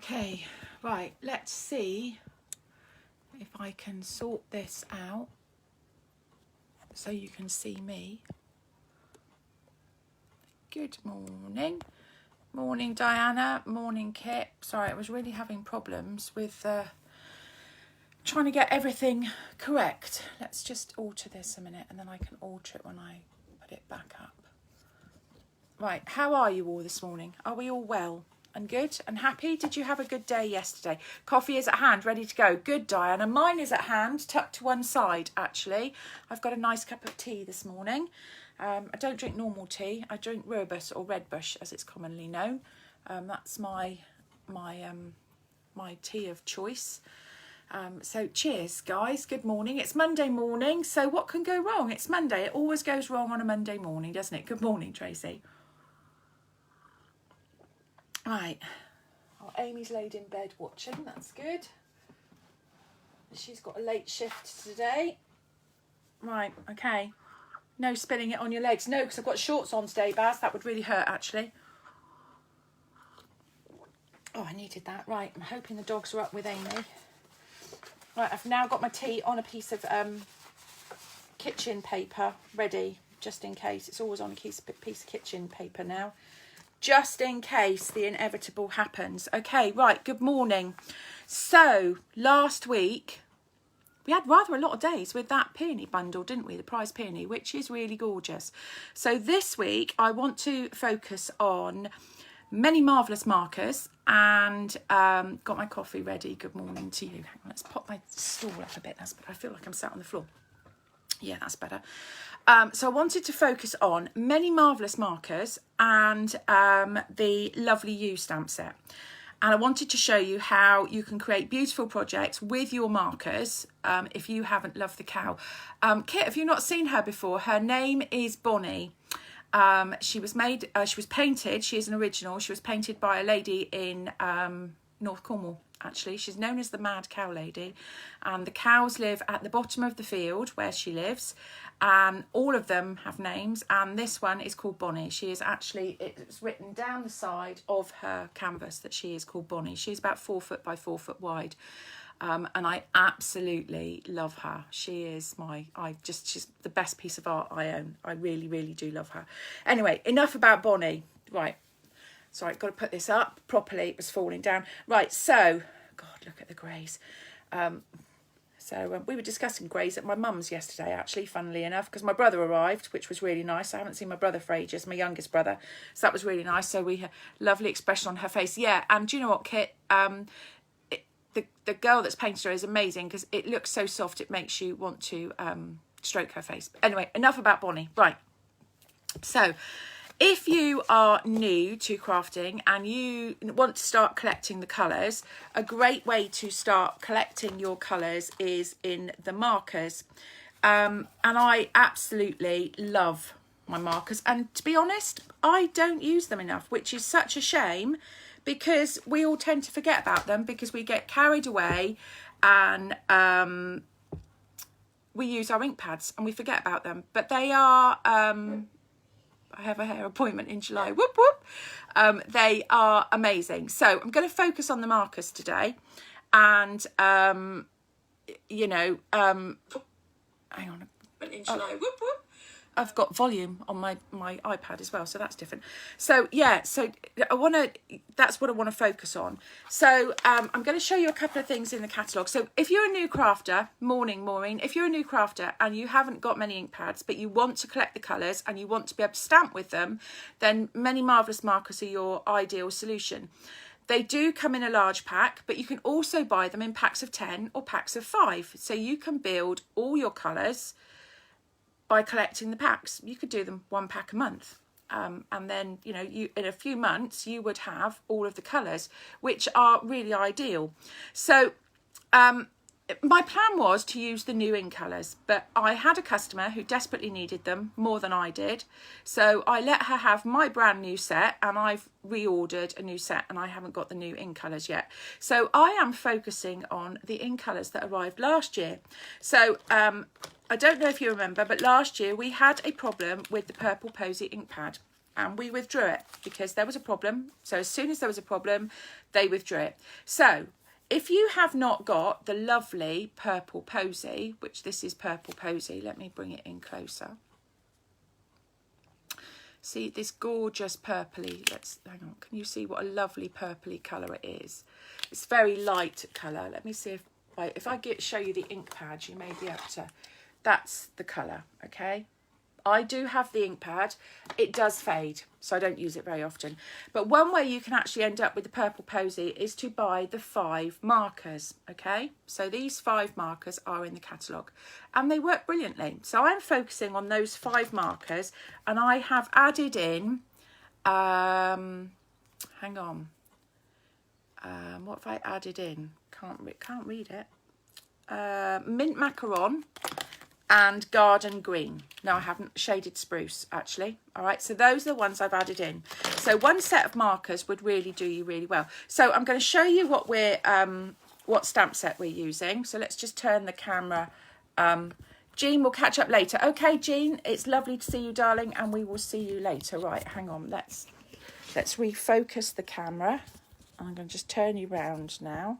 Okay, right, let's see if I can sort this out so you can see me. Good morning. Morning, Diana. Morning, Kit. Sorry, I was really having problems with trying to get everything correct. Let's just alter this a minute and then I can alter it when I put it back up. Right, how are you all this morning? Are we all well and good and happy? Did you have a good day yesterday? Coffee is at hand, ready to go. Good, Diana. Mine is at hand, tucked to one side, actually. I've got a nice cup of tea this morning. I don't drink normal tea. I drink rooibos or red bush, as it's commonly known. That's my tea of choice. So cheers, guys. Good morning. It's Monday morning, so what can go wrong? It's Monday. It always goes wrong on a Monday morning, doesn't it? Good morning, Tracy. Right. Oh, Amy's laid in bed watching. That's good. She's got a late shift today. Right, okay. No spilling it on your legs. No, because I've got shorts on today, Baz. That would really hurt, actually. Oh, I needed that. Right, I'm hoping the dogs are up with Amy. Right, I've now got my tea on a piece of kitchen paper ready, just in case. It's always on a piece of kitchen paper now, just in case the inevitable happens. Okay, right, good morning. So, last week, we had rather a lot of days with that peony bundle, didn't we? The prize peony, which is really gorgeous. So this week, I want to focus on many marvellous markers and got my coffee ready. Good morning to you. Hang on, let's pop my stool up a bit. That's better. I feel like I'm sat on the floor. Yeah, that's better. So I wanted to focus on many marvellous markers and the lovely You stamp set. And I wanted to show you how you can create beautiful projects with your markers if you haven't loved the cow. Kit, have you not seen her before? Her name is Bonnie. She was painted, she is an original, she was painted by a lady in North Cornwall, actually. She's known as the Mad Cow Lady, and the cows live at the bottom of the field where she lives, and all of them have names, and this one is called Bonnie. She is actually, it's written down the side of her canvas that she is called Bonnie. She's about 4 foot by 4 foot wide. And I absolutely love her. She is she's the best piece of art I own. I really, really do love her. Anyway, enough about Bonnie. Right. Sorry, got to put this up properly. It was falling down. Right, so, God, look at the greys. We were discussing greys at my mum's yesterday, actually, funnily enough, because my brother arrived, which was really nice. I haven't seen my brother for ages, my youngest brother. So that was really nice. So we had a lovely expression on her face. Yeah, and do you know what, Kit? The girl that's painted her is amazing because it looks so soft it makes you want to stroke her face. But anyway, enough about Bonnie. Right. So if you are new to crafting and you want to start collecting the colours, a great way to start collecting your colours is in the markers. And I absolutely love my markers. And to be honest, I don't use them enough, which is such a shame, because we all tend to forget about them because we get carried away and we use our ink pads and we forget about them. But they are, I have a hair appointment in July, whoop whoop. They are amazing. So I'm going to focus on the markers today and, hang on. In July, whoop whoop. I've got volume on my iPad as well, so that's different. So yeah, so that's what I want to focus on. So I'm going to show you a couple of things in the catalogue. So if you're a new crafter, morning Maureen, if you're a new crafter and you haven't got many ink pads, but you want to collect the colours and you want to be able to stamp with them, then many marvellous markers are your ideal solution. They do come in a large pack, but you can also buy them in packs of 10 or packs of 5. So you can build all your colours by collecting the packs. You could do them 1 pack a month. And then, in a few months, you would have all of the colours, which are really ideal. So my plan was to use the new ink colours, but I had a customer who desperately needed them more than I did. So I let her have my brand new set, and I've reordered a new set, and I haven't got the new ink colours yet. So I am focusing on the ink colours that arrived last year. So I don't know if you remember, but last year we had a problem with the Purple Posy ink pad. and we withdrew it because there was a problem. So as soon as there was a problem, they withdrew it. So if you have not got the lovely Purple Posy, which this is Purple Posy, let me bring it in closer. See this gorgeous purpley, let's hang on, can you see what a lovely purpley colour it is? It's very light colour. Let me see if I show you the ink pad, you may be able to. That's the colour, okay? I do have the ink pad. It does fade, so I don't use it very often. But one way you can actually end up with the Purple Posy is to buy the 5 markers, okay? So these 5 markers are in the catalogue and they work brilliantly. So I'm focusing on those 5 markers, and I have added in, hang on, what have I added in? Can't read it. Mint macaron and garden green. No, I haven't. Shaded spruce, actually. All right, so those are the ones I've added in. So one set of markers would really do you really well. So I'm going to show you what what stamp set we're using. So let's just turn the camera. Jean, we'll catch up later. Okay, Jean, it's lovely to see you, darling, and we will see you later. Right, hang on. Let's refocus the camera. I'm going to just turn you round now.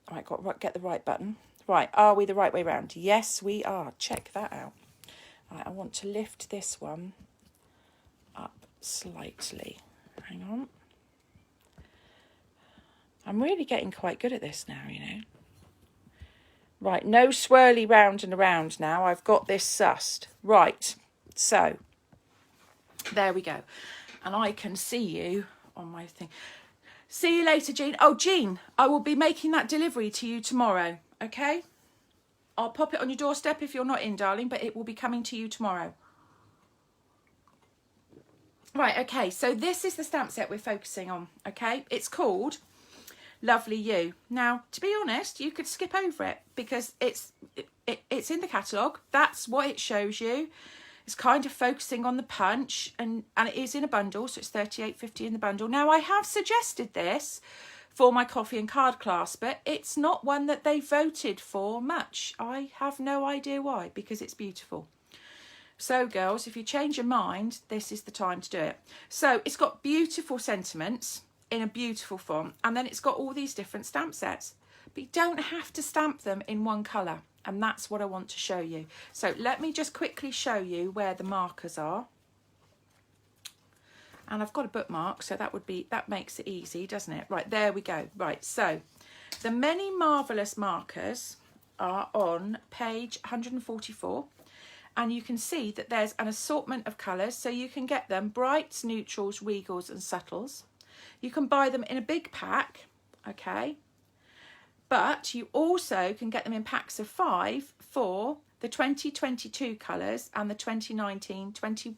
All right, got get the right button. Right, are we the right way round? Yes, we are. Check that out. Right, I want to lift this one up slightly. Hang on. I'm really getting quite good at this now, you know. Right, no swirly round and around now. I've got this sussed. Right, so there we go. And I can see you on my thing. See you later, Jean. Oh, Jean, I will be making that delivery to you tomorrow, okay? I'll pop it on your doorstep if you're not in, darling, but it will be coming to you tomorrow. Right, okay, so this is the stamp set we're focusing on, okay? It's called Lovely You. Now, to be honest, you could skip over it because it's in the catalogue. That's what it shows you. It's kind of focusing on the punch, and it is in a bundle, so it's $38.50 in the bundle. Now, I have suggested this for my coffee and card class, but it's not one that they voted for much. I have no idea why, because it's beautiful. So, girls, if you change your mind, this is the time to do it. So, it's got beautiful sentiments in a beautiful font, and then it's got all these different stamp sets. But you don't have to stamp them in one colour. And that's what I want to show you. So let me just quickly show you where the markers are. And I've got a bookmark, so that makes it easy, doesn't it? Right, there we go. Right, so the many marvellous markers are on page 144. And you can see that there's an assortment of colours. So you can get them brights, neutrals, regals and subtles. You can buy them in a big pack, okay? But you also can get them in packs of 5 for the 2022 colours and the 2019-21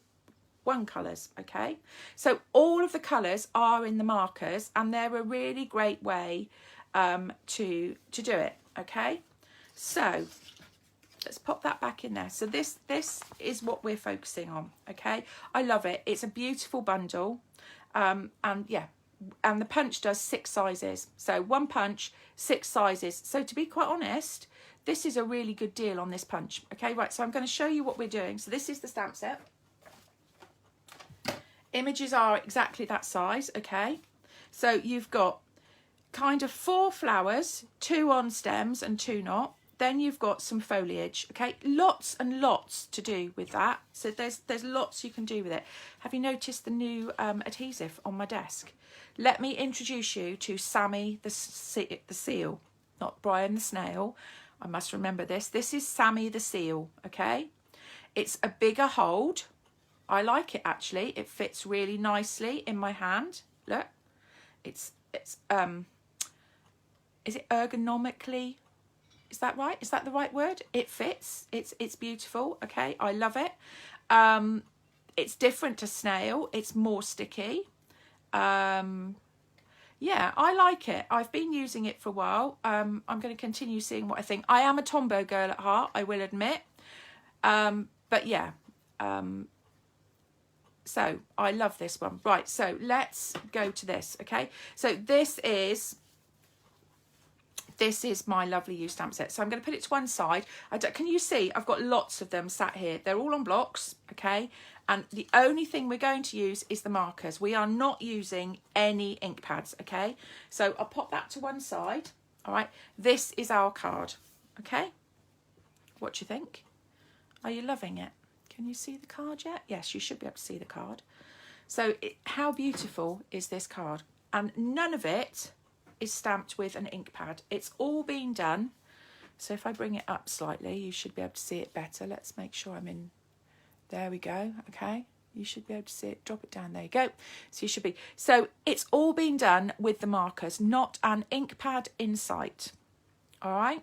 colours, okay? So all of the colours are in the markers, and they're a really great way to do it, okay? So let's pop that back in there. So this is what we're focusing on, okay? I love it. It's a beautiful bundle, and yeah. And the punch does 6 sizes. So 1 punch, 6 sizes. So to be quite honest, this is a really good deal on this punch. Okay, right, so I'm going to show you what we're doing. So this is the stamp set. Images are exactly that size, okay? So you've got kind of 4 flowers, 2 on stems and 2 not. Then you've got some foliage, okay? Lots and lots to do with that. So there's lots you can do with it. Have you noticed the new adhesive on my desk? Let me introduce you to Sammy the seal, not Brian the snail. I must remember this. This is Sammy the seal, okay? It's a bigger hold. I like it, actually. It fits really nicely in my hand. Look, it's is it ergonomically? Is that right? Is that the right word? It fits. It's beautiful. Okay, I love it. It's different to snail. It's more sticky. Yeah, I like it. I've been using it for a while. I'm going to continue seeing what I think. I am a Tombow girl at heart, I will admit. But yeah. So I love this one. Right, so let's go to this. Okay, so this is this is my lovely used stamp set. So I'm going to put it to one side. Can you see? I've got lots of them sat here. They're all on blocks, okay? And the only thing we're going to use is the markers. We are not using any ink pads, okay? So I'll pop that to one side, all right? This is our card, okay? What do you think? Are you loving it? Can you see the card yet? Yes, you should be able to see the card. So how beautiful is this card? And none of it is stamped with an ink pad. It's all been done. So if I bring it up slightly, you should be able to see it better. Let's make sure I'm in. There we go. Okay. You should be able to see it. Drop it down. There you go. So you should be. So it's all been done with the markers, not an ink pad in sight. All right.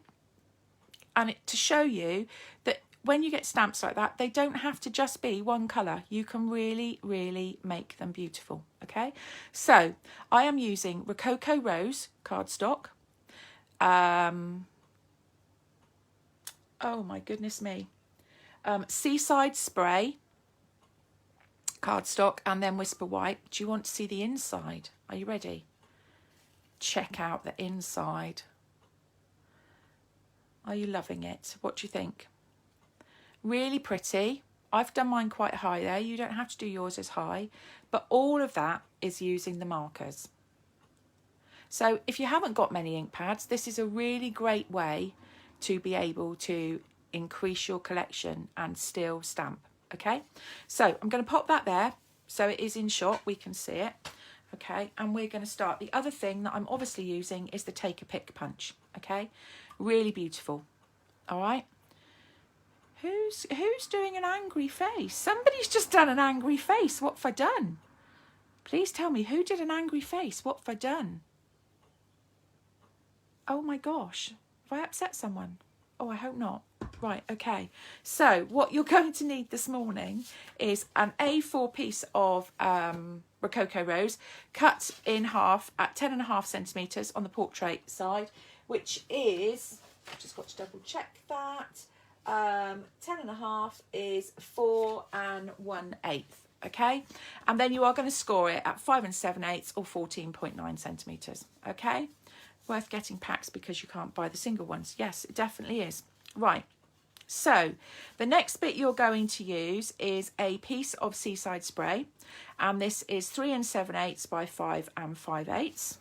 And to show you that when you get stamps like that, they don't have to just be one colour. You can really, really make them beautiful, okay? So I am using Rococo Rose cardstock. Oh my goodness me. Seaside Spray cardstock, and then Whisper White. Do you want to see the inside? Are you ready? Check out the inside. Are you loving it? What do you think? Really pretty. I've done mine quite high there. You don't have to do yours as high, but all of that is using the markers. So if you haven't got many ink pads, this is a really great way to be able to increase your collection and still stamp, okay? So I'm going to pop that there so it is in shot, we can see it, okay? And we're going to start. The other thing that I'm obviously using is the Take a Pick punch, okay? Really beautiful, all right? Who's doing an angry face? Somebody's just done an angry face. What have I done? Please tell me, who did an angry face? What have I done? Oh my gosh. Have I upset someone? Oh, I hope not. Right, okay. So what you're going to need this morning is an A4 piece of Rococo Rose cut in half at 10.5 centimetres on the portrait side, which is, I've just got to double check that. 10.5 is 4 1/8, okay? And then you are going to score it at 5 7/8 or 14.9 centimetres, okay? Worth getting packs because you can't buy the single ones. Yes, it definitely is. Right, so the next bit you're going to use is a piece of Seaside Spray, and this is 3 7/8 by 5 5/8.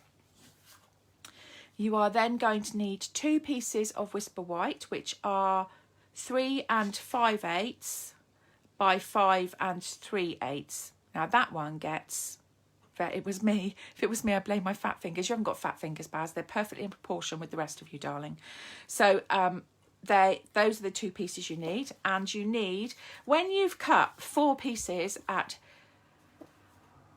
You are then going to need 2 pieces of Whisper White, which are 3 5/8 by 5 3/8. Now that one gets, it was me. If it was me, I'd blame my fat fingers. You haven't got fat fingers, Baz. They're perfectly in proportion with the rest of you, darling. So those are the 2 pieces you need. And you need, when you've cut 4 pieces at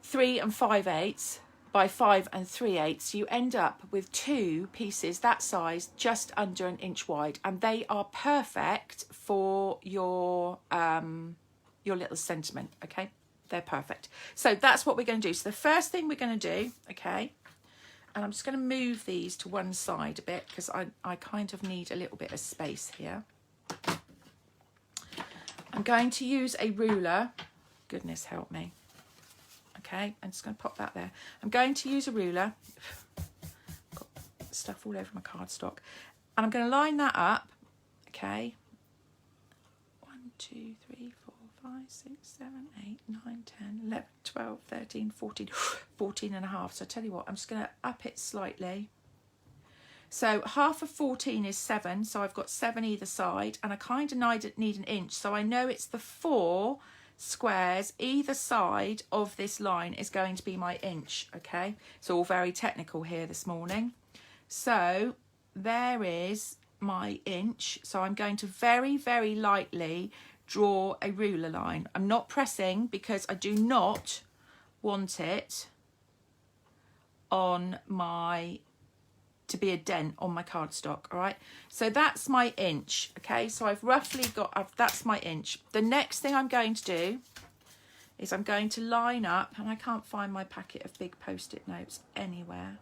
3 5/8 by 5 3/8, you end up with 2 pieces that size, just under an inch wide, and they are perfect for your little sentiment, okay? They're perfect. So that's what we're going to do. So the first thing we're going to do, okay, and I'm just going to move these to one side a bit because I kind of need a little bit of space here. I'm going to use a ruler. Goodness help me. Okay, I'm just going to pop that there. I'm going to use a ruler. Got stuff all over my cardstock. And I'm going to line that up. Okay. 1, 2, 3, 4, 5, 6, 7, 8, 9, 10, 11, 12, 13, 14, 14.5. So I tell you what, I'm just going to up it slightly. So half of 14 is 7. So I've got 7 either side. And I kind of need an inch. So I know it's the 4 squares either side of this line is going to be my inch, okay? It's all very technical here this morning. So there is my inch. So I'm going to very, very lightly draw a ruler line. I'm not pressing because I do not want it on my, to be a dent on my cardstock, all right? So that's my inch, okay? So I've roughly got, that's my inch. The next thing I'm going to do is I'm going to line up, and I can't find my packet of big Post-it notes anywhere.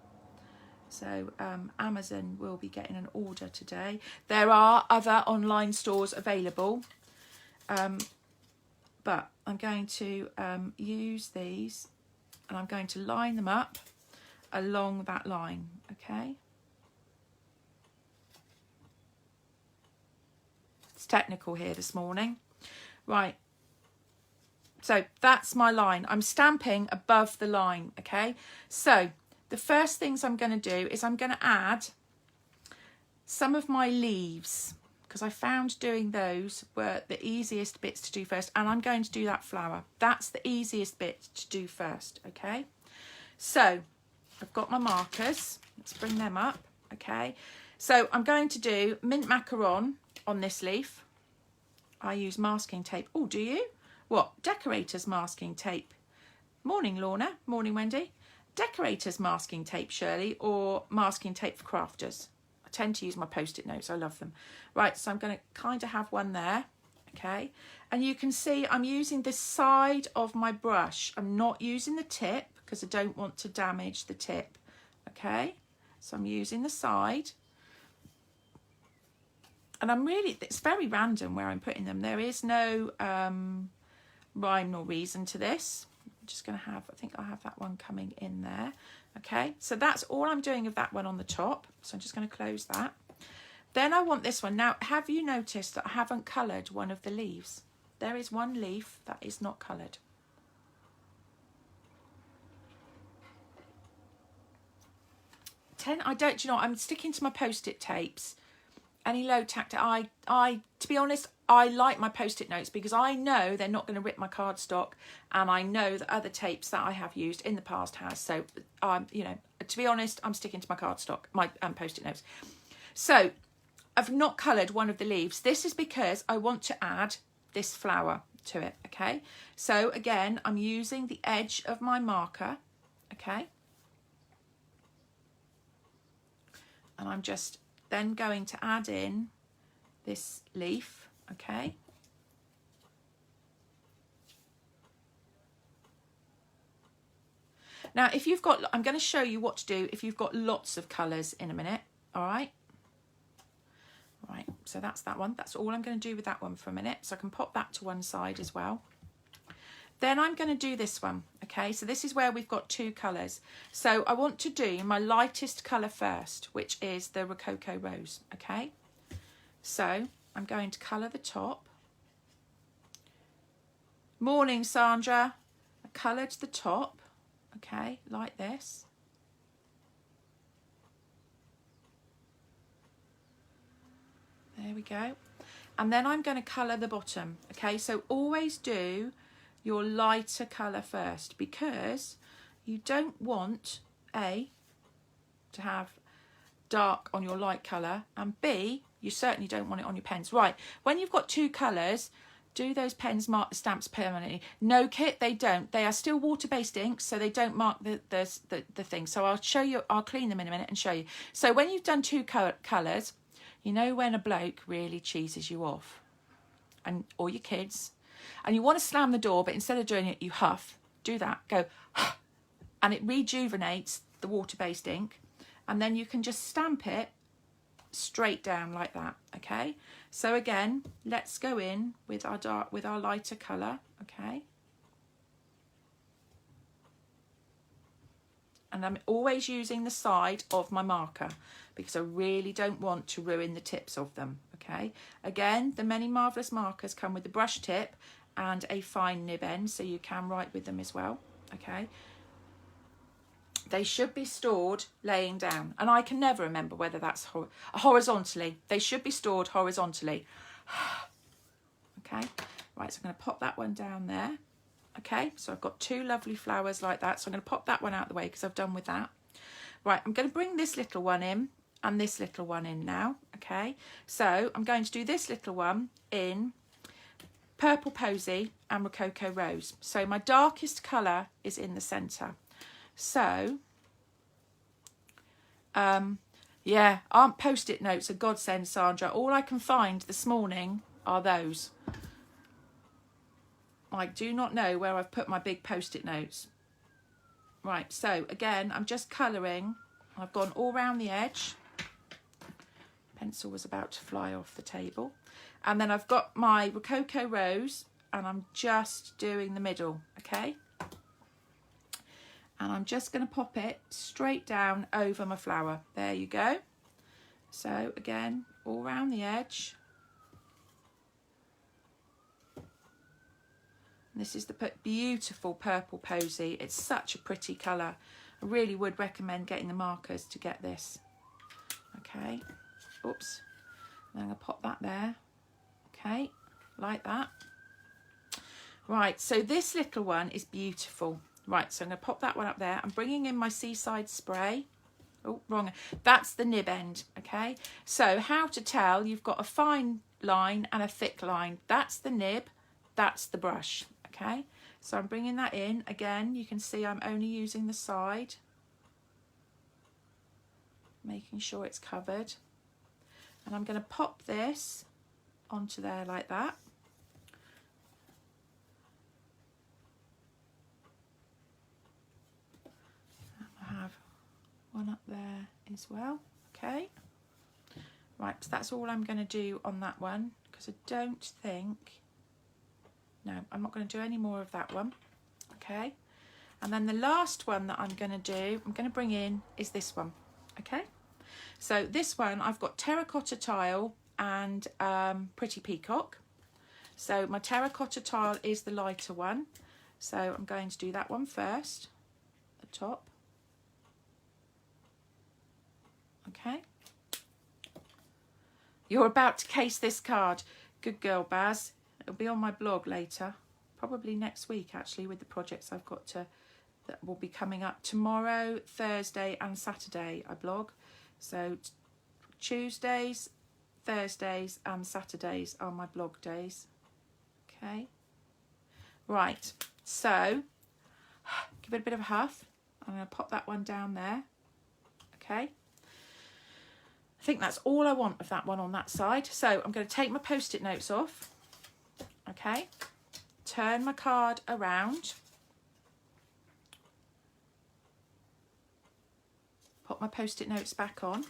So Amazon will be getting an order today. There are other online stores available, but I'm going to use these, and I'm going to line them up along that line, okay? It's technical here this morning. Right. So that's my line. I'm stamping above the line, okay? So the first things I'm going to do is I'm going to add some of my leaves, because I found doing those were the easiest bits to do first, and I'm going to do that flower. That's the easiest bit to do first, okay? So I've got my markers. Let's bring them up, okay? So I'm going to do mint macaron on this leaf. I use masking tape. Oh, do you? What? Decorator's masking tape. Morning, Lorna. Morning, Wendy. Decorator's masking tape, Shirley, or masking tape for crafters. I tend to use my post-it notes. I love them. Right, so I'm going to kind of have one there, okay? And you can see I'm using the side of my brush. I'm not using the tip because I don't want to damage the tip, okay? So I'm using the side. And it's very random where I'm putting them. There is no rhyme nor reason to this. I'm just going to have, I think I'll have that one coming in there. Okay, so that's all I'm doing of that one on the top. So I'm just going to close that. Then I want this one. Now, have you noticed that I haven't coloured one of the leaves? There is one leaf that is not coloured. I'm sticking to my post-it tapes. Any low tack, to be honest, I like my post-it notes because I know they're not going to rip my cardstock, and I know that other tapes that I have used in the past has. So, you know, to be honest, I'm sticking to my cardstock, my post-it notes. So, I've not coloured one of the leaves. This is because I want to add this flower to it, okay? So, again, I'm using the edge of my marker, okay? And I'm just then going to add in this leaf, okay? Now, if you've got, I'm going to show you what to do if you've got lots of colours in a minute, all right? All right, so that's that one. That's all I'm going to do with that one for a minute. So I can pop that to one side as well. Then I'm going to do this one, okay? So this is where we've got two colours. So I want to do my lightest colour first, which is the Rococo Rose, okay? So I'm going to colour the top. Morning, Sandra. I coloured the top, okay, like this. There we go. And then I'm going to colour the bottom, okay? So always do your lighter colour first, because you don't want A, to have dark on your light colour, and B, you certainly don't want it on your pens. Right, when you've got two colours, do those pens mark the stamps permanently? No, Kit, they don't. They are still water-based inks, so they don't mark the thing. So I'll show you, I'll clean them in a minute and show you. So when you've done two colours, you know when a bloke really cheeses you off, or your kids, and you want to slam the door, but instead of doing it, you huff. Do that. Go, and it rejuvenates the water-based ink. And then you can just stamp it straight down like that, okay? So again, let's go in with our lighter colour, okay? And I'm always using the side of my marker because I really don't want to ruin the tips of them, okay? Again, the many marvellous markers come with the brush tip and a fine nib end, so you can write with them as well, okay? They should be stored laying down, and I can never remember whether that's horizontally. They should be stored horizontally. Okay, right, so I'm going to pop that one down there. Okay, so I've got two lovely flowers like that, so I'm going to pop that one out of the way because I've done with that. Right, I'm going to bring this little one in and this little one in now, okay? So I'm going to do this little one in Purple Posy and Rococo Rose. So my darkest colour is in the centre. So, yeah, aren't post-it notes a godsend, Sandra? All I can find this morning are those. I do not know where I've put my big post-it notes. Right, so again, I'm just colouring. I've gone all round the edge. Pencil was about to fly off the table. And then I've got my Rococo Rose and I'm just doing the middle, okay? And I'm just going to pop it straight down over my flower. There you go. So again, all round the edge. And this is the beautiful purple posy. It's such a pretty colour. I really would recommend getting the markers to get this. Okay, oops. And I'm going to pop that there. Okay, like that. Right, so this little one is beautiful. Right, so I'm going to pop that one up there. I'm bringing in my Seaside spray. Oh, wrong. That's the nib end, okay? So how to tell you've got a fine line and a thick line. That's the nib, that's the brush, okay? So I'm bringing that in. Again, you can see I'm only using the side, making sure it's covered. And I'm going to pop this onto there like that. I have one up there as well. Okay, right, so that's all I'm going to do on that one, because I don't think, no, I'm not going to do any more of that one. Okay, and then the last one that I'm going to do, I'm going to bring in, is this one. Okay, so this one I've got terracotta tile and pretty peacock. So my terracotta tile is the lighter one, so I'm going to do that one first, the top. Okay, you're about to case this card. Good girl, Baz. It'll be on my blog later, probably next week actually, with the projects I've got to, that will be coming up tomorrow, Thursday and Saturday. I blog, so Tuesdays, Thursdays and Saturdays are my blog days. Okay, right, so give it a bit of a huff. I'm going to pop that one down there. Okay, I think that's all I want of that one on that side. So I'm going to take my post-it notes off. Okay, turn my card around, put my post-it notes back on. Do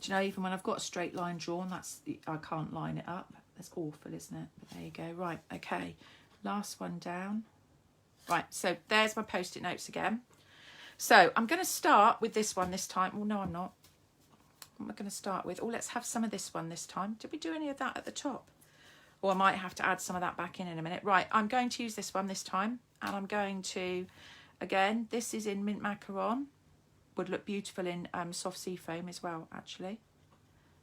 you know, even when I've got a straight line drawn, I can't line it up. That's awful, isn't it? But there you go. Right, okay. Last one down. Right, so there's my post-it notes again. So I'm going to start with this one this time. Well, no, I'm not. What am I going to start with? Oh, let's have some of this one this time. Did we do any of that at the top? Or I might have to add some of that back in a minute. Right, I'm going to use this one this time. And I'm going to, again, this is in Mint Macaron. Would look beautiful in soft sea foam as well, actually.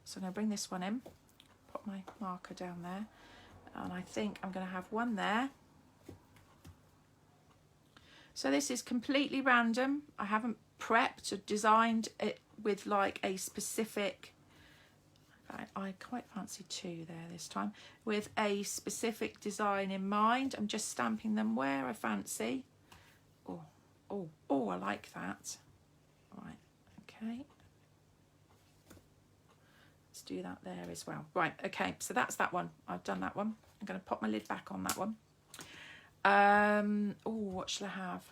So I'm going to bring this one in. Put my marker down there. And I think I'm going to have one there. So this is completely random. I haven't prepped or designed it with like a specific, I quite fancy two there this time, with a specific design in mind. I'm just stamping them where I fancy. Oh, I like that. Right, okay. Let's do that there as well. Right, okay, so that's that one. I've done that one. I'm going to pop my lid back on that one. Oh, what shall I have?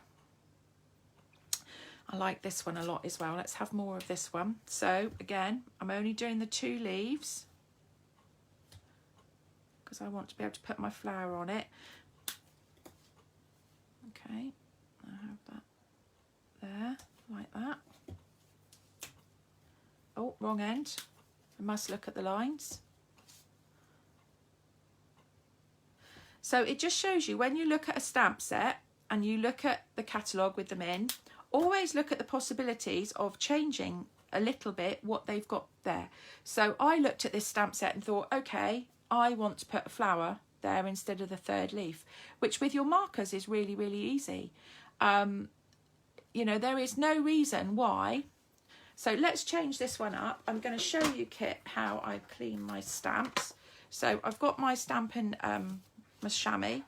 I like this one a lot as well. Let's have more of this one. So again, I'm only doing the 2 leaves because I want to be able to put my flower on it. Okay, I have that there, like that. Oh, wrong end. I must look at the lines. So it just shows you, when you look at a stamp set and you look at the catalogue with them in, always look at the possibilities of changing a little bit what they've got there. So I looked at this stamp set and thought, okay, I want to put a flower there instead of the 3rd leaf, which with your markers is really, really easy. You know, there is no reason why. So let's change this one up. I'm going to show you, Kit, how I clean my stamps. So I've got my stamping my chamois.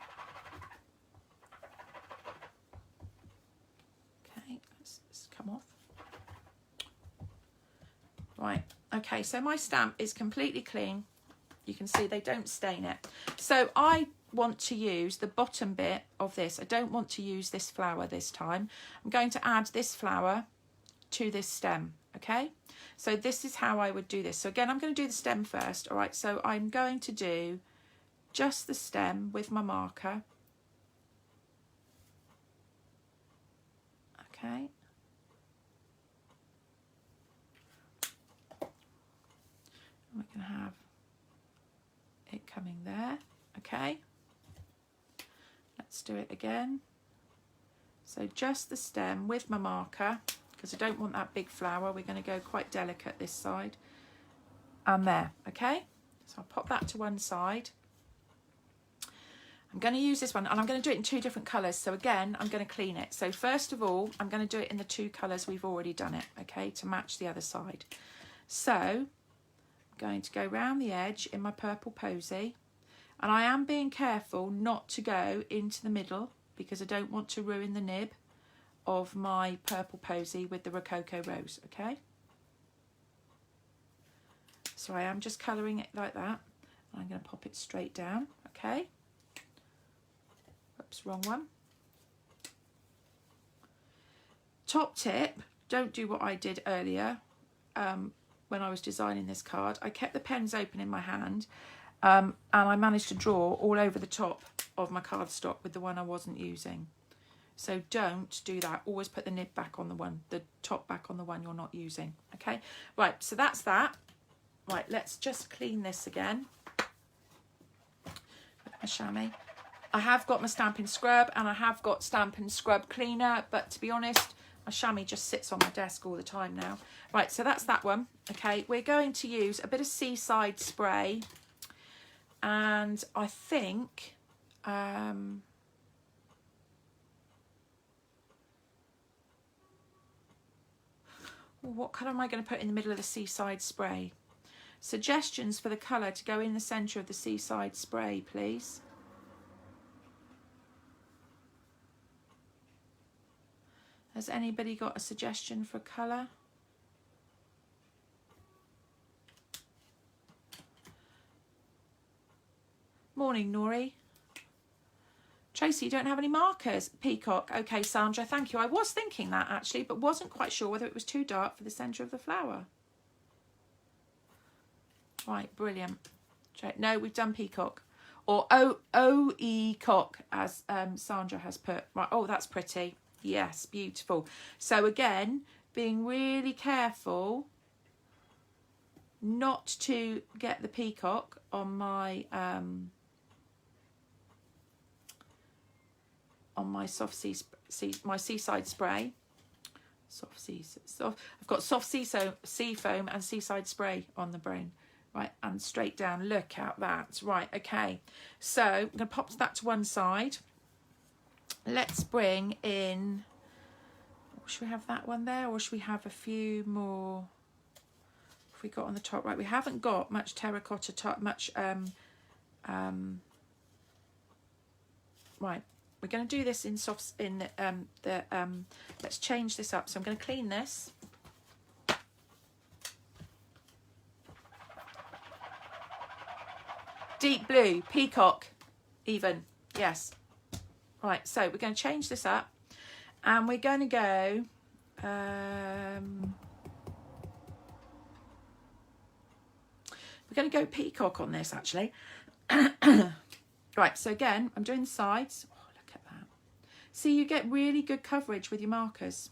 Okay, let's come off. Right, okay, so my stamp is completely clean. You can see they don't stain it. So I want to use the bottom bit of this. I don't want to use this flower this time. I'm going to add this flower to this stem, okay? So this is how I would do this. So again, I'm going to do the stem first, all right? So I'm going to do just the stem with my marker. Okay. okay? Let's do it again. So just the stem with my marker, because I don't want that big flower. We're going to go quite delicate this side. And there, okay? So I'll pop that to one side. I'm going to use this one, and I'm going to do it in 2 different colours. So again, I'm going to clean it. So first of all, I'm going to do it in the 2 colours we've already done it, okay, to match the other side. So I'm going to go round the edge in my purple posy, and I am being careful not to go into the middle because I don't want to ruin the nib of my purple posy with the Rococo Rose, okay? So I am just colouring it like that. I'm going to pop it straight down, okay? Oops, wrong one. Top tip, don't do what I did earlier when I was designing this card. I kept the pens open in my hand and I managed to draw all over the top of my cardstock with the one I wasn't using. So don't do that. Always put the nib back on the top back on the one you're not using, okay? Right, so that's that. Right, let's just clean this again with my chamois. I have got my Stampin' Scrub and I have got Stampin' Scrub Cleaner, but to be honest, my chamois just sits on my desk all the time now. Right, so that's that one. Okay, we're going to use a bit of Seaside Spray, and I think what colour am I going to put in the middle of the Seaside Spray? Suggestions for the colour to go in the centre of the Seaside Spray, please. Has anybody got a suggestion for colour? Morning, Nori. Tracy, you don't have any markers. Peacock. Okay, Sandra, thank you. I was thinking that actually, but wasn't quite sure whether it was too dark for the centre of the flower. Right, brilliant. No, we've done peacock. Or O-E-cock, as Sandra has put. Right, oh, that's pretty. Yes, beautiful. So again, being really careful not to get the peacock on my my Seaside Spray. I've got soft sea foam and Seaside Spray on the brain. Right, and straight down. Look at that. Right, okay. So I'm going to pop that to one side. Let's bring in, should we have that one there, or should we have a few more? If we got on the top, right, we haven't got much terracotta top, much right, we're going to do this in softs in let's change this up. So I'm going to clean this. Deep blue, peacock, even, yes. Right, so we're going to change this up, and we're going to go peacock on this actually. Right, so again, I'm doing the sides. Oh, look at that. See, you get really good coverage with your markers.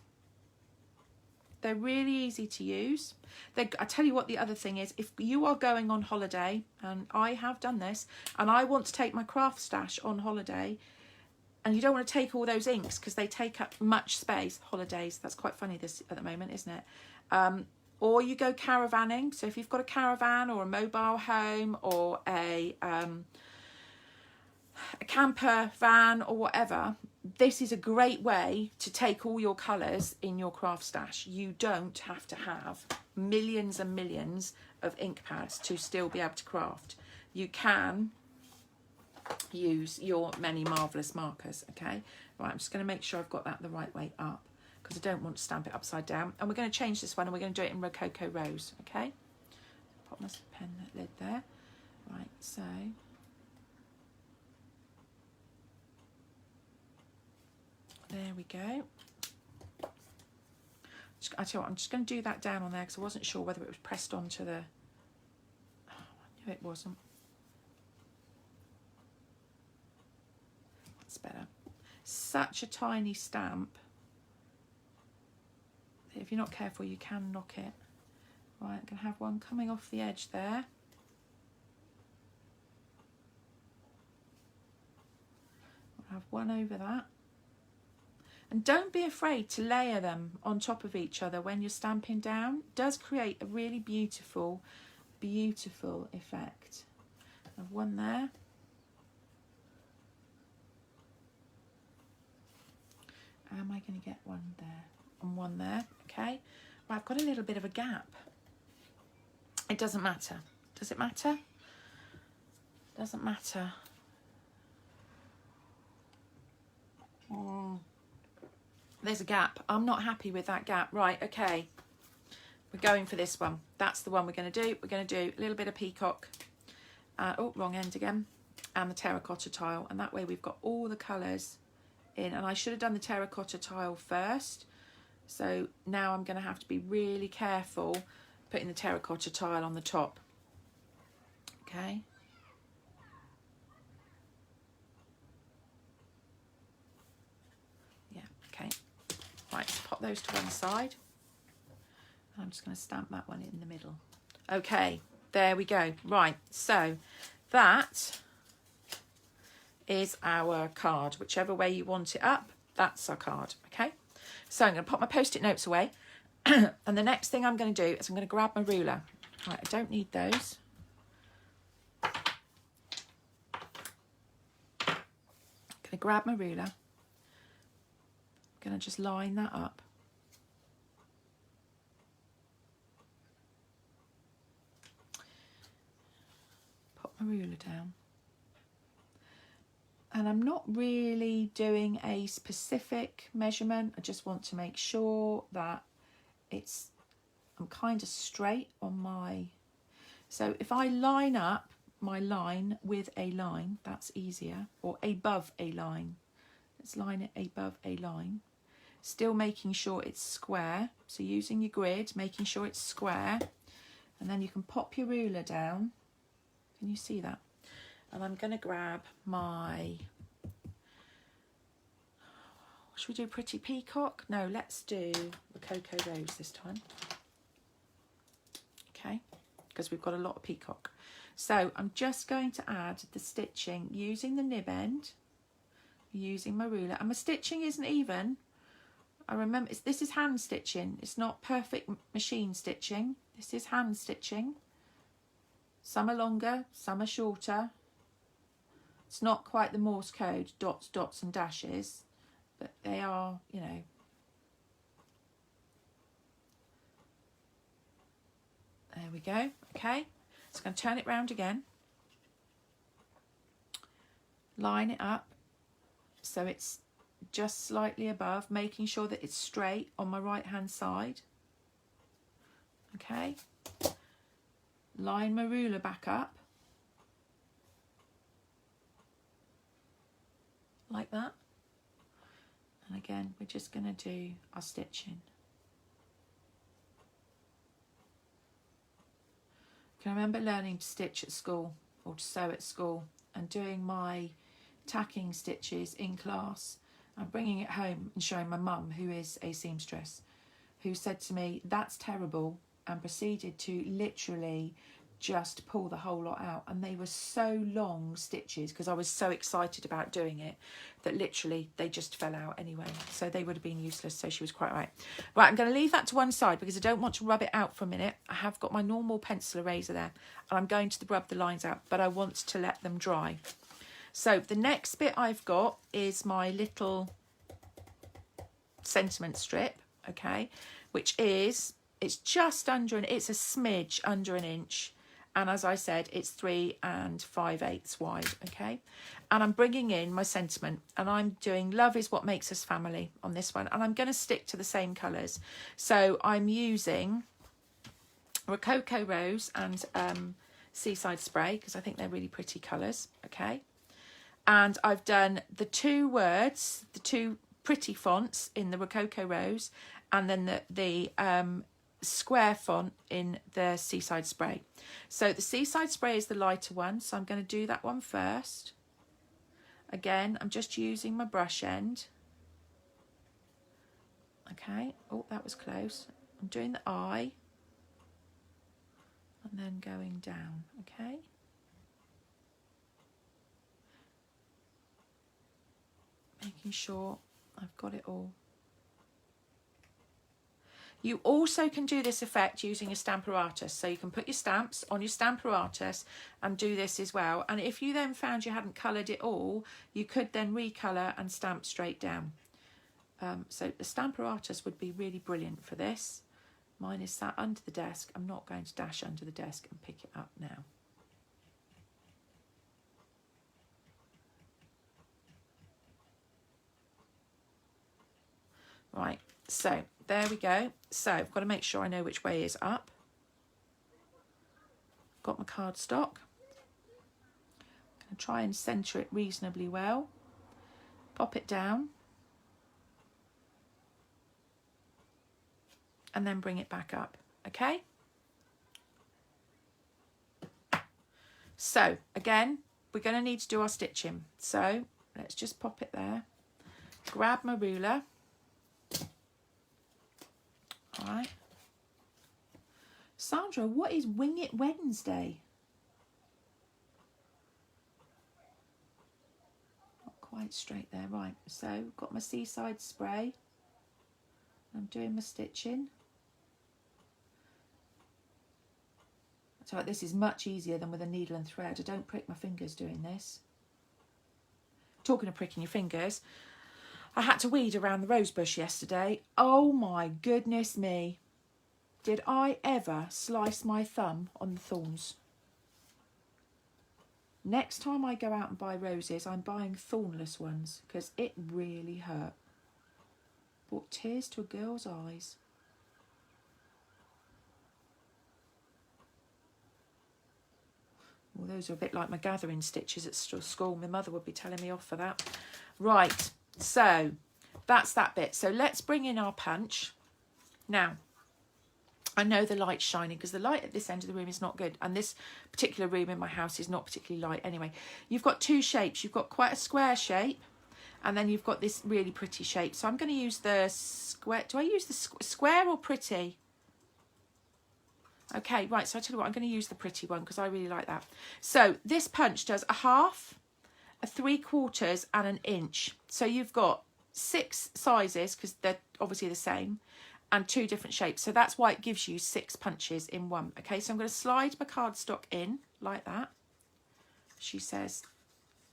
They're really easy to use. I tell you what, the other thing is, if you are going on holiday, and I have done this, and I want to take my craft stash on holiday, and you don't want to take all those inks because they take up much space. Holidays, that's quite funny this at the moment, isn't it? Or you go caravanning. So if you've got a caravan or a mobile home or a camper van or whatever, this is a great way to take all your colours in your craft stash. You don't have to have millions and millions of ink pads to still be able to craft. You can use your many marvellous markers, okay? Right, I'm just going to make sure I've got that the right way up because I don't want to stamp it upside down. And we're going to change this one, and we're going to do it in Rococo Rose, okay? Pop my pen lid there. Right, so there we go. I tell you what, I'm just going to do that down on there because I wasn't sure whether it was pressed onto the... Oh, I knew it wasn't. That's better. Such a tiny stamp. If you're not careful, you can knock it. Right, I'm going to have one coming off the edge there. have one over that. And don't be afraid to layer them on top of each other when you're stamping down. It does create a really beautiful, beautiful effect. I have one there. Am I going to get one there and one there? Okay. Well, I've got a little bit of a gap. It doesn't matter. Does it matter? Doesn't matter. There's a gap. I'm not happy with that gap. Right, okay. We're going for this one. That's the one we're going to do. We're going to do a little bit of peacock. Oh, wrong end again. And the terracotta tile. And that way we've got all the colours in. And I should have done the terracotta tile first. So now I'm going to have to be really careful putting the terracotta tile on the top. Okay. Yeah, okay. Right, so pop those to one side. I'm just going to stamp that one in the middle. Okay, there we go. Right, so that is our card. Whichever way you want it up, that's our card, okay? So I'm going to pop my Post-it notes away. And the next thing I'm going to do is I'm going to grab my ruler. Right, I don't need those. I'm going to grab my ruler. I'm going to just line that up. Pop my ruler down. And I'm not really doing a specific measurement. I just want to make sure that I'm kind of straight on my... So if I line up my line with a line, that's easier. Or above a line. Let's line it above a line. Still making sure it's square. So using your grid, making sure it's square. And then you can pop your ruler down. Can you see that? And I'm going to grab my... Should we do Pretty Peacock? No, let's do the Cocoa Rose this time. Okay, because we've got a lot of peacock. So I'm just going to add the stitching using the nib end, using my ruler. And my stitching isn't even. I remember this is hand stitching. It's not perfect machine stitching. This is hand stitching. Some are longer, some are shorter. It's not quite the Morse code, dots, dots and dashes, but they are, you know. There we go. Okay, so I'm going to turn it round again. Line it up so it's just slightly above, making sure that it's straight on my right hand side. Okay, line my ruler back up like that, and again we're just going to do our stitching. I remember learning to stitch at school, or to sew at school, and doing my tacking stitches in class and bringing it home and showing my mum, who is a seamstress, who said to me, "That's terrible," and proceeded to literally just pull the whole lot out. And they were so long stitches, because I was so excited about doing it, that literally they just fell out anyway. So they would have been useless. So she was quite right. Right, I'm going to leave that to one side because I don't want to rub it out for a minute. I have got my normal pencil eraser there, and I'm going to rub the lines out, but I want to let them dry. So the next bit I've got is my little sentiment strip, okay, which is, it's just under, it's a smidge under an inch. And as I said, it's 3 5/8 wide, okay? And I'm bringing in my sentiment, and I'm doing Love Is What Makes Us Family on this one. And I'm going to stick to the same colours. So I'm using Rococo Rose and Seaside Spray, because I think they're really pretty colours, okay? And I've done the two words, the two pretty fonts in the Rococo Rose, and then the square font in the Seaside Spray. So the Seaside Spray is the lighter one, so I'm going to do that one first. Again, I'm just using my brush end. Okay, oh, that was close. I'm doing the eye and then going down, okay? making sure I've got it all. You also can do this effect using a Stamparatus. So you can put your stamps on your Stamparatus and do this as well. And if you then found you hadn't coloured it all, you could then recolour and stamp straight down. So the Stamparatus would be really brilliant for this. Mine is sat under the desk. I'm not going to dash under the desk and pick it up now. Right, so there we go. So I've got to make sure I know which way is up. Got my cardstock. Going to try and centre it reasonably well. Pop it down. And then bring it back up, okay? So again, we're going to need to do our stitching. So let's just pop it there. Grab my ruler. All right. Sandra, what is Wing It Wednesday? Not quite straight there. Right, so got my Seaside spray. I'm doing my stitching. So this is much easier than with a needle and thread. I don't prick my fingers doing this. Talking of pricking your fingers, I had to weed around the rose bush yesterday. Oh my goodness me. Did I ever slice my thumb on the thorns? Next time I go out and buy roses, I'm buying thornless ones because it really hurt. Brought tears to a girl's eyes. Well, those are a bit like my gathering stitches at school. My mother would be telling me off for that. Right, so that's that bit. So let's bring in our punch. Now, I know the light's shining because the light at this end of the room is not good. And this particular room in my house is not particularly light anyway. You've got two shapes. You've got quite a square shape. And then you've got this really pretty shape. So I'm going to use the square. Do I use the square or pretty? Okay, right, so I tell you what, I'm going to use the pretty one because I really like that. So this punch does a half, a 3/4 and an inch. So you've got 6 sizes because they're obviously the same and 2 different shapes. So that's why it gives you 6 punches in one. Okay, so I'm going to slide my cardstock in like that. She says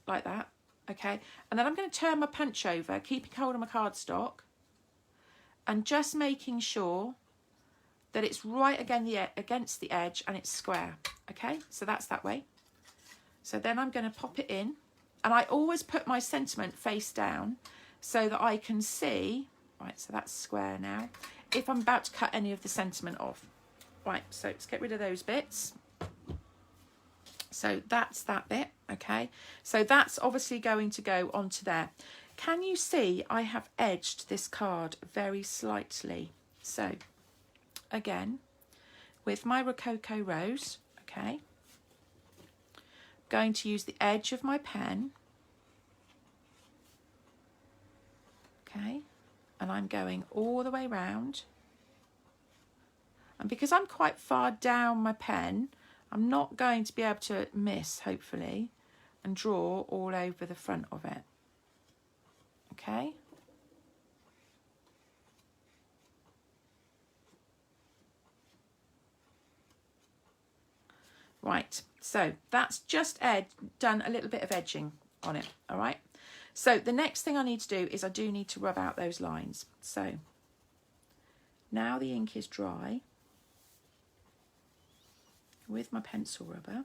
like that. Okay, and then I'm going to turn my punch over, keeping hold of my cardstock and just making sure that it's right against the edge and it's square. Okay, so that's that way. So then I'm going to pop it in, and I always put my sentiment face down so that I can see, right, so that's square now, if I'm about to cut any of the sentiment off. Right, so let's get rid of those bits. So that's that bit, okay? So that's obviously going to go onto there. Can you see I have edged this card very slightly? So again, with my Rococo Rose, okay, going to use the edge of my pen, okay, and I'm going all the way round. And because I'm quite far down my pen, I'm not going to be able to miss, hopefully, and draw all over the front of it, okay? Right, so that's just done a little bit of edging on it, all right? So the next thing I need to do is I do need to rub out those lines. So now the ink is dry, with my pencil rubber,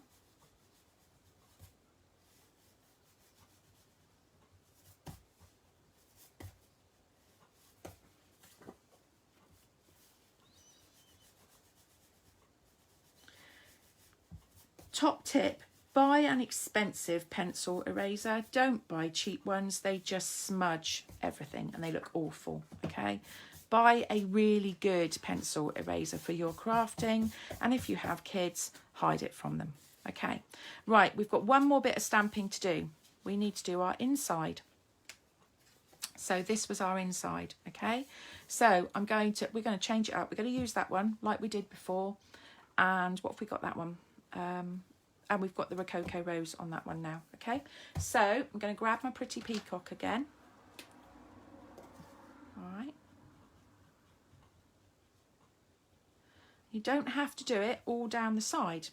top tip, buy an expensive pencil eraser. Don't buy cheap ones. They just smudge everything and they look awful, okay? Buy a really good pencil eraser for your crafting, and if you have kids, hide it from them, okay? Right, we've got one more bit of stamping to do. We need to do our inside. So this was our inside, okay? So we're going to change it up. We're going to use that one like we did before. And what have we got that one? And we've got the Rococo Rose on that one now, okay? So I'm going to grab my pretty peacock again. All right. You don't have to do it all down the side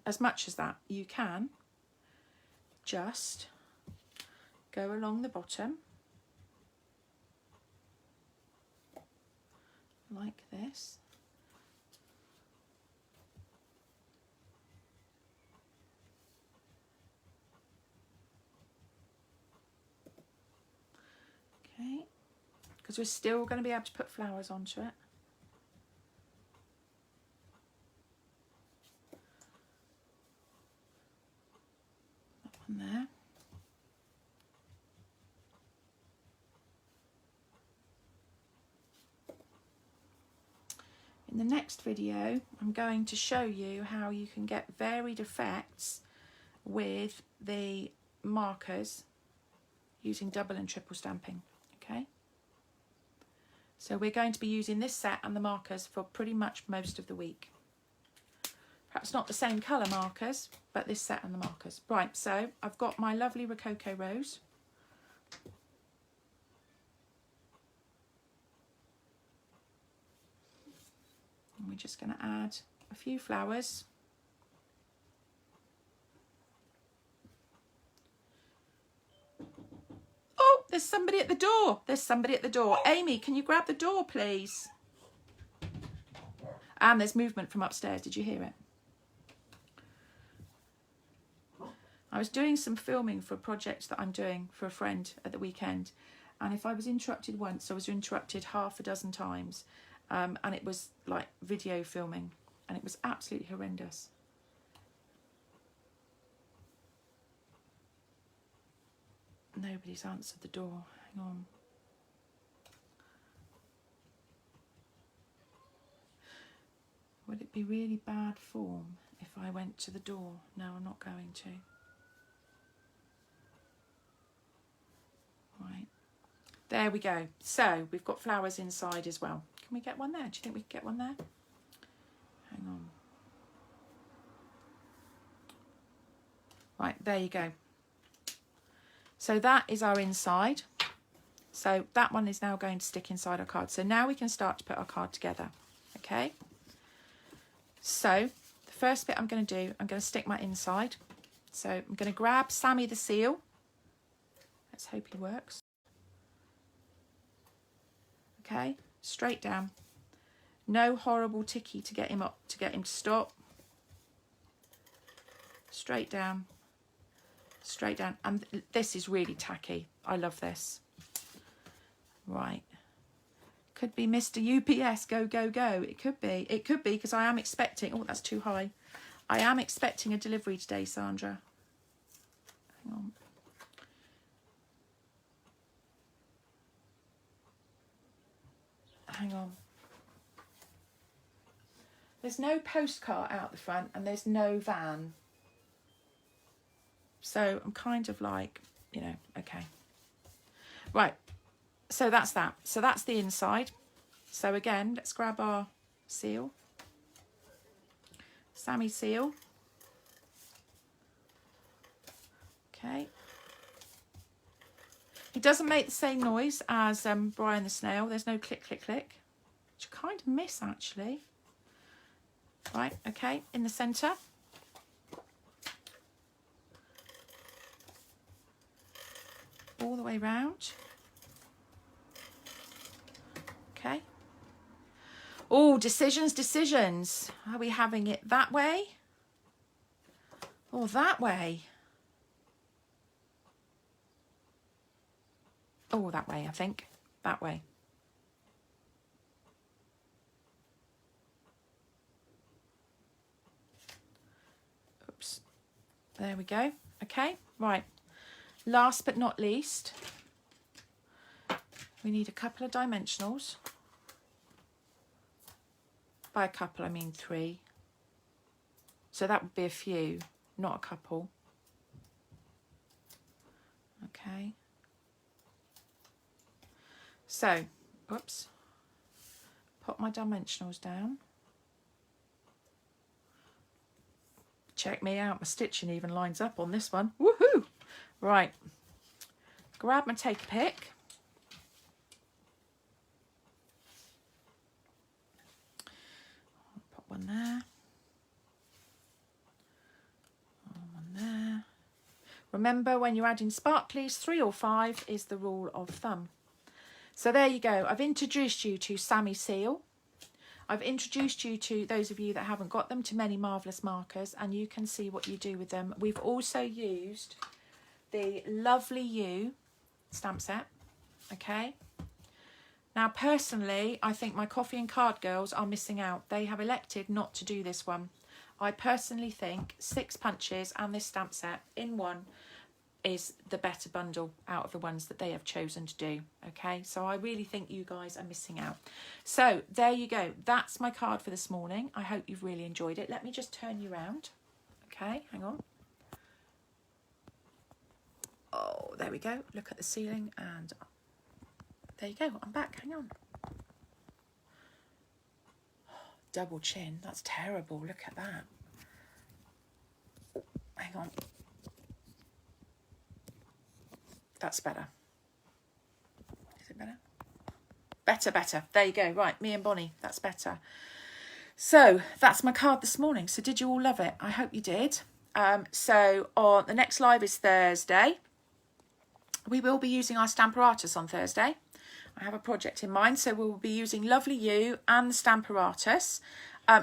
as much as that. You can just go along the bottom like this. Okay, because we're still going to be able to put flowers onto it. That one there. In the next video, I'm going to show you how you can get varied effects with the markers using double and triple stamping. Okay, so we're going to be using this set and the markers for pretty much most of the week. Perhaps not the same colour markers, but this set and the markers. Right, so I've got my lovely Rococo rose. And we're just going to add a few flowers. Oh, there's somebody at the door. There's somebody at the door. Amy, can you grab the door, please? And there's movement from upstairs. Did you hear it? I was doing some filming for a project that I'm doing for a friend at the weekend. And if I was interrupted once, I was interrupted half a dozen times. And it was like video filming. And it was absolutely horrendous. Nobody's answered the door. Hang on. Would it be really bad form if I went to the door? No, I'm not going to. Right. There we go. So we've got flowers inside as well. Can we get one there? Do you think we can get one there? Hang on. Right, there you go. So that is our inside. So that one is now going to stick inside our card. So now we can start to put our card together. Okay. So the first bit I'm going to do, I'm going to stick my inside. So I'm going to grab Sammy the seal. Let's hope he works. Okay, straight down. No horrible ticky to get him up, to get him to stop. Straight down. Straight down. And this is really tacky. I love this. Right. Could be Mr. UPS, go, go, go. It could be. It could be because I am expecting... Oh, that's too high. I am expecting a delivery today, Sandra. Hang on. Hang on. There's no postcard out the front and there's no van. So I'm kind of like, you know, okay. Right. So that's that. So that's the inside. So again, let's grab our seal. Sammy seal. Okay. He doesn't make the same noise as Brian the Snail. There's no click, click, click. Which I kind of miss, actually. Right, okay, in the centre. All the way round. Okay. Oh, decisions, decisions. Are we having it that way? Or that way? Oh, that way, I think. That way. Oops. There we go. Okay, right. Last but not least, we need a couple of dimensionals. By a couple, I mean 3. So that would be a few, not a couple. Okay. So, oops, put my dimensionals down. Check me out, my stitching even lines up on this one. Woohoo! Right, grab my take a pick. Remember, when you're adding sparklies, 3 or 5 is the rule of thumb. So there you go. I've introduced you to Sammy Seal. I've introduced you to, those of you that haven't got them, to many marvellous markers, and you can see what you do with them. We've also used the Lovely You stamp set, okay? Now, personally, I think my coffee and card girls are missing out. They have elected not to do this one. I personally think 6 punches and this stamp set in one is the better bundle out of the ones that they have chosen to do, okay? So I really think you guys are missing out. So there you go. That's my card for this morning. I hope you've really enjoyed it. Let me just turn you around, okay? Hang on. Oh, there we go. Look at the ceiling and there you go. I'm back. Hang on. Double chin. That's terrible. Look at that. Oh, hang on. That's better. Is it better? Better. There you go. Right, me and Bonnie. That's better. So that's my card this morning. So did you all love it? I hope you did. So on the next live is Thursday. We will be using our Stamparatus on Thursday. I have a project in mind, so we'll be using Lovely You and the Stamparatus.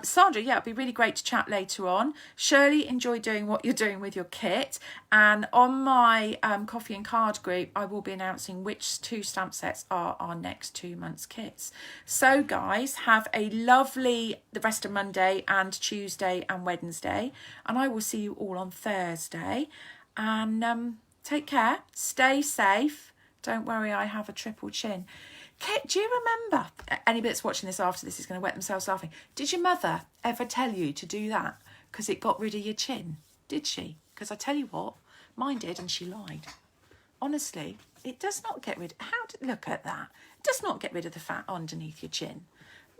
Sandra, yeah, it'll be really great to chat later on. Shirley, enjoy doing what you're doing with your kit. And on my coffee and card group, I will be announcing which 2 stamp sets are our next 2 months kits. So guys, have a lovely the rest of Monday and Tuesday and Wednesday. And I will see you all on Thursday. And take care. Stay safe. Don't worry, I have a triple chin. Kit, do you remember, anybody that's watching this after this is going to wet themselves laughing, did your mother ever tell you to do that because it got rid of your chin? Did she? Because I tell you what, mine did and she lied. Honestly, it does not get rid, look at that. It does not get rid of the fat underneath your chin.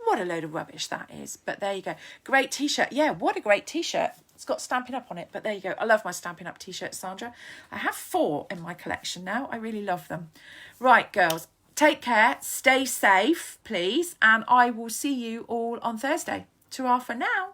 What a load of rubbish that is. But there you go. Great t-shirt. Yeah, what a great t-shirt. It's got Stampin' Up on it, but there you go. I love my Stampin' Up t-shirts, Sandra. I have 4 in my collection now. I really love them. Right, girls. Take care, stay safe, please, and I will see you all on Thursday. Ta-ra for now.